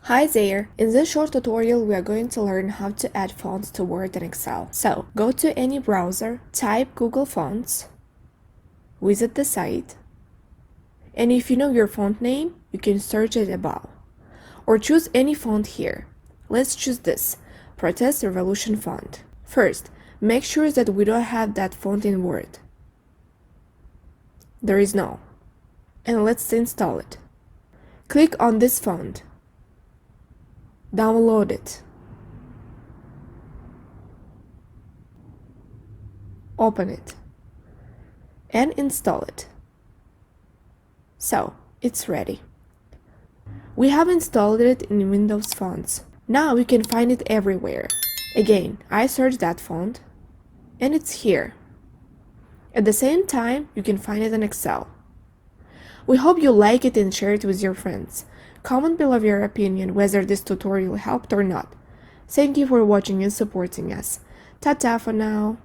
Hi there! In this short tutorial we are going to learn how to add fonts to Word and Excel. So, go to any browser, type Google Fonts, visit the site, and if you know your font name, you can search it above. Or choose any font here. Let's choose this, Protest Revolution font. First, make sure that we don't have that font in Word. There is no. And let's install it. Click on this font. Download it. Open it. And install it. So, it's ready. We have installed it in Windows Fonts. Now we can find it everywhere. Again, I search that font, and it's here. At the same time, you can find it in Excel. We hope you like it and share it with your friends. Comment below your opinion whether this tutorial helped or not. Thank you for watching and supporting us. Ta-ta for now!